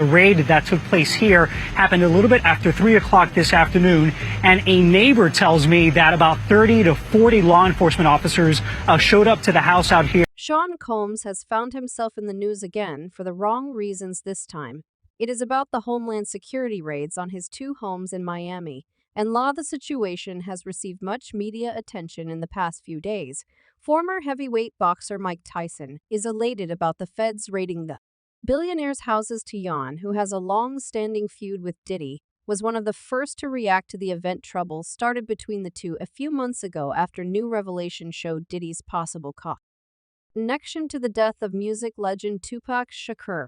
The raid that took place here happened a little bit after 3 o'clock this afternoon, and a neighbor tells me that about 30 to 40 law enforcement officers showed up to the house out here. Sean Combs has found himself in the news again for the wrong reasons this time. It is about the Homeland Security raids on his 2 homes in Miami, and the situation has received much media attention in the past few days. Former heavyweight boxer Mike Tyson is elated about the feds raiding the billionaire's houses. Tyson, who has a long-standing feud with Diddy, was one of the first to react to the event troubles started between the two a few months ago after new revelations showed Diddy's possible connection to the death of music legend Tupac Shakur.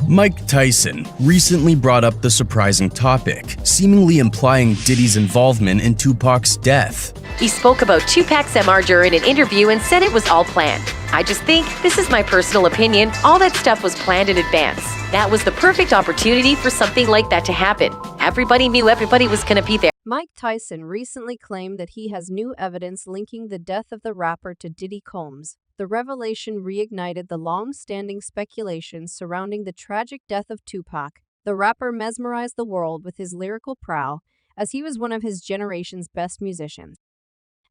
Mike Tyson recently brought up the surprising topic, seemingly implying Diddy's involvement in Tupac's death. He spoke about Tupac's MR during an interview and said it was all planned. I just think, this is my personal opinion, all that stuff was planned in advance. That was the perfect opportunity for something like that to happen. Everybody knew everybody was going to be there. Mike Tyson recently claimed that he has new evidence linking the death of the rapper to Diddy Combs. The revelation reignited the long-standing speculation surrounding the tragic death of Tupac. The rapper mesmerized the world with his lyrical prowess, as he was one of his generation's best musicians.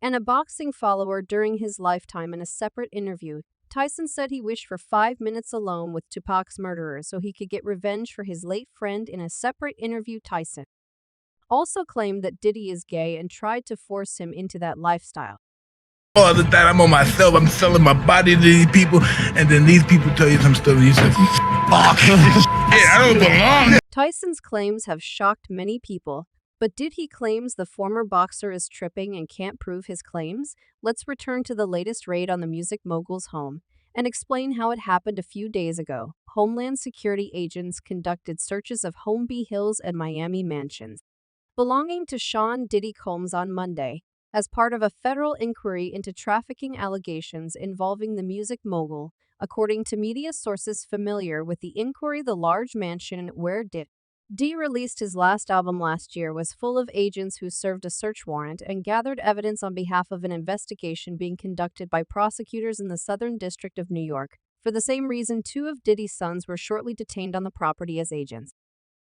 And a boxing follower during his lifetime. In a separate interview, Tyson said he wished for 5 minutes alone with Tupac's murderer so he could get revenge for his late friend. In a separate interview, Tyson also claimed that Diddy is gay and tried to force him into that lifestyle. All the time I'm on myself, I'm selling my body to these people, and then these people tell you some stuff, and you say, fuck, I don't belong. Tyson's claims have shocked many people, but did he claims the former boxer is tripping and can't prove his claims? Let's return to the latest raid on the music mogul's home and explain how it happened a few days ago. Homeland Security agents conducted searches of Holmby Hills and Miami mansions belonging to Sean Diddy Combs on Monday, as part of a federal inquiry into trafficking allegations involving the music mogul. According to media sources familiar with the inquiry, the large mansion where Diddy released his last album last year was full of agents who served a search warrant and gathered evidence on behalf of an investigation being conducted by prosecutors in the Southern District of New York. For the same reason, 2 of Diddy's sons were shortly detained on the property as agents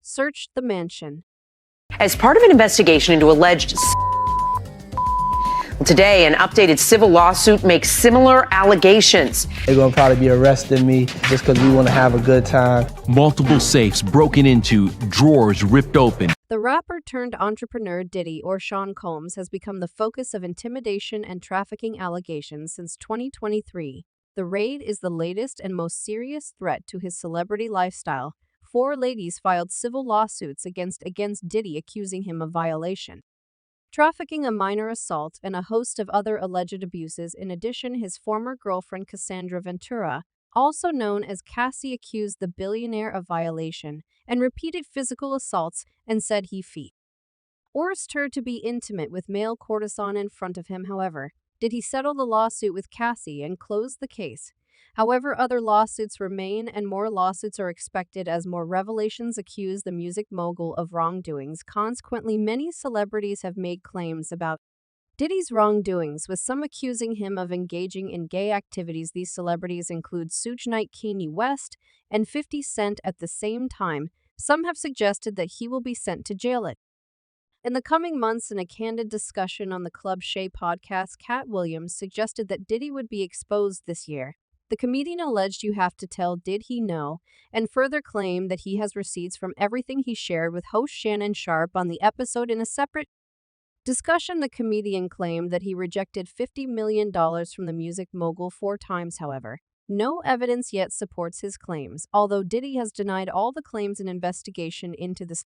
searched the mansion. As part of an investigation into alleged today, an updated civil lawsuit makes similar allegations. They're going to probably be arresting me just because we want to have a good time. Multiple safes broken into, drawers ripped open. The rapper turned entrepreneur Diddy, or Sean Combs, has become the focus of intimidation and trafficking allegations since 2023. The raid is the latest and most serious threat to his celebrity lifestyle. 4 ladies filed civil lawsuits against Diddy, accusing him of violation, trafficking, a minor assault, and a host of other alleged abuses. In addition, his former girlfriend Cassandra Ventura, also known as Cassie, accused the billionaire of violation and repeated physical assaults and said he forced her to be intimate with male courtesan in front of him. However, Diddy settled the lawsuit with Cassie and closed the case. However, other lawsuits remain, and more lawsuits are expected as more revelations accuse the music mogul of wrongdoings. Consequently, many celebrities have made claims about Diddy's wrongdoings, with some accusing him of engaging in gay activities. These celebrities include Suge Knight, Kanye West, and 50 Cent. At the same time, some have suggested that he will be sent to jail in the coming months. In a candid discussion on the Club Shay podcast, Cat Williams suggested that Diddy would be exposed this year. The comedian alleged "You have to tell Did he know," and further claimed that he has receipts from everything he shared with host Shannon Sharpe on the episode. In a separate discussion, the comedian claimed that he rejected $50 million from the music mogul 4 times. However, no evidence yet supports his claims, although Diddy has denied all the claims. An investigation into the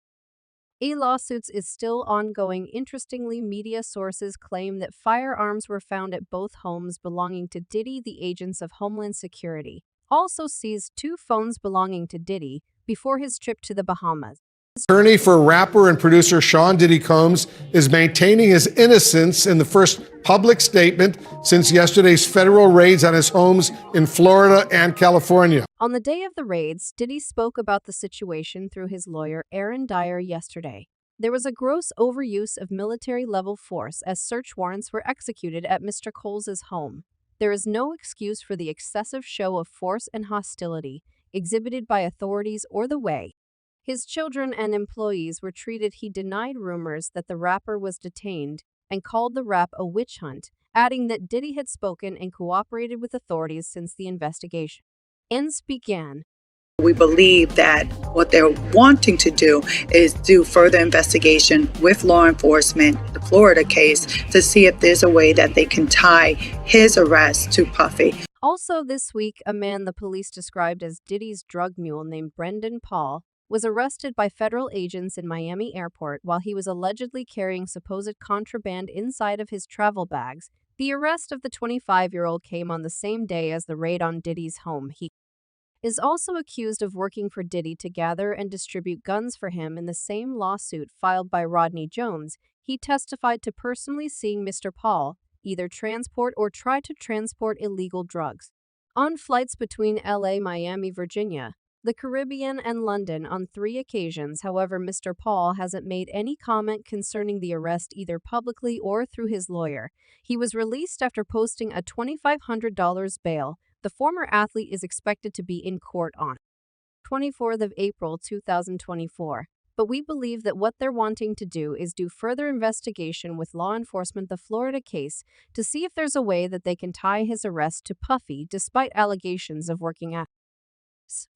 lawsuits is still ongoing. Interestingly, media sources claim that firearms were found at both homes belonging to Diddy. The agents of Homeland Security also seized 2 phones belonging to Diddy before his trip to the Bahamas. Attorney for rapper and producer Sean Diddy Combs is maintaining his innocence in the first public statement since yesterday's federal raids on his homes in Florida and California. On the day of the raids, Diddy spoke about the situation through his lawyer, Aaron Dyer, yesterday. There was a gross overuse of military-level force as search warrants were executed at Mr. Coles' home. There is no excuse for the excessive show of force and hostility. exhibited by authorities or the way his children and employees were treated. He denied rumors that the rapper was detained and called the rap a witch hunt, adding that Diddy had spoken and cooperated with authorities since the investigation began. We believe that what they're wanting to do is do further investigation with law enforcement, the Florida case, to see if there's a way that they can tie his arrest to Puffy. Also this week, a man the police described as Diddy's drug mule named Brendan Paul was arrested by federal agents in Miami airport while he was allegedly carrying supposed contraband inside of his travel bags. The arrest of the 25-year-old came on the same day as the raid on Diddy's home. He is also accused of working for Diddy to gather and distribute guns for him. In the same lawsuit filed by Rodney Jones, he testified to personally seeing Mr. Paul either transport or try to transport illegal drugs on flights between LA, Miami, Virginia, the Caribbean, and London on 3 occasions. However, Mr. Paul hasn't made any comment concerning the arrest either publicly or through his lawyer. He was released after posting a $2,500 bail. The former athlete is expected to be in court on 24th of April 2024. But we believe that what they're wanting to do is do further investigation with law enforcement, the Florida case, to see if there's a way that they can tie his arrest to Puffy despite allegations of working at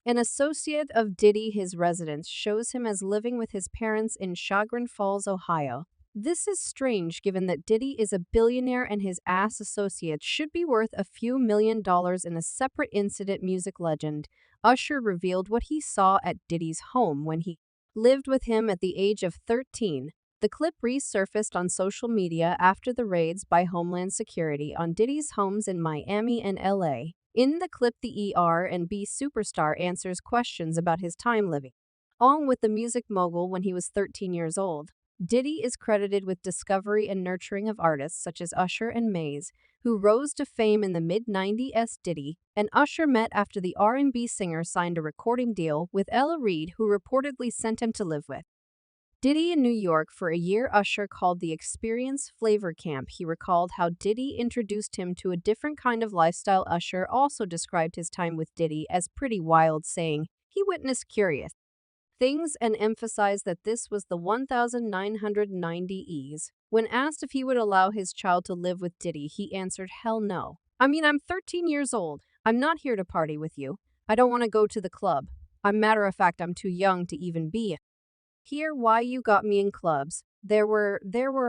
an associate of Diddy. His residence shows him as living with his parents in Chagrin Falls, Ohio. This is strange given that Diddy is a billionaire and his ass associates should be worth a few $1 million. In a separate incident, music legend Usher revealed what he saw at Diddy's home when he lived with him at the age of 13. The clip resurfaced on social media after the raids by Homeland Security on Diddy's homes in Miami and LA. In the clip, the R&B superstar answers questions about his time living along with the music mogul when he was 13 years old. Diddy is credited with discovery and nurturing of artists such as Usher and Maze, who rose to fame in the mid-90s. Diddy and Usher met after the R&B singer signed a recording deal with Ella Reid, who reportedly sent him to live with Diddy in New York for a year. Usher called the experience Flavor Camp. He recalled how Diddy introduced him to a different kind of lifestyle. Usher also described his time with Diddy as pretty wild, saying he witnessed curious things and emphasized that this was the 1990s. When asked if he would allow his child to live with Diddy, he answered, "Hell no. I mean, I'm 13 years old. I'm not here to party with you. I don't want to go to the club. Matter of fact, I'm too young to even be here. Why you got me in clubs? There were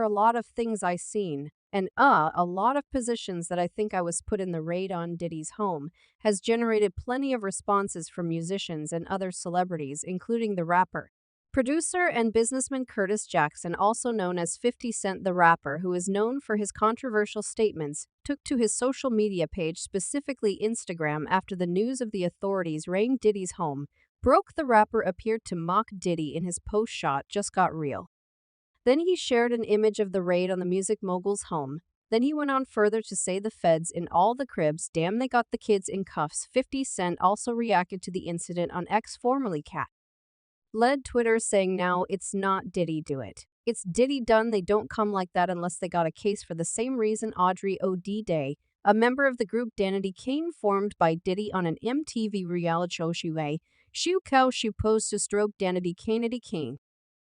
a lot of things I seen, and a lot of positions that I think I was put in." The raid on Diddy's home has generated plenty of responses from musicians and other celebrities, including the rapper, producer, and businessman Curtis Jackson, also known as 50 Cent. The rapper, who is known for his controversial statements, took to his social media page, specifically Instagram, after the news of the authorities raiding Diddy's home broke. The rapper appeared to mock Diddy in his post shot "Just Got Real." Then he shared an image of the raid on the music mogul's home. Then he went on further to say the feds in all the cribs, damn they got the kids in cuffs. 50 Cent also reacted to the incident on X, formerly Cat, led Twitter, saying, "Now it's not Diddy do it. It's Diddy done. They don't come like that unless they got a case." For the same reason, Audrey O'Day, a member of the group Danity Kane formed by Diddy on an MTV reality show Shoe Cow, she posed to stroke Danity Kane.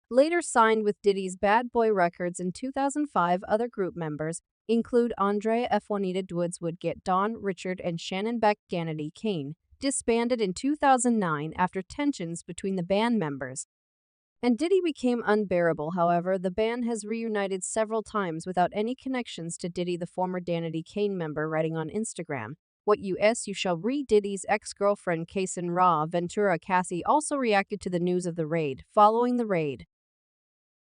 Later signed with Diddy's Bad Boy Records in 2005. Other group members include Andrea F. Juanita Woods Woodgett, Don Richard, and Shannon Beck. Danity Kane disbanded in 2009 after tensions between the band members and Diddy became unbearable. However, the band has reunited several times without any connections to Diddy. The former Danity Kane member, writing on Instagram, "What you shall read." Diddy's ex-girlfriend Kason Ra Ventura Cassie also reacted to the news of the raid. Following the raid,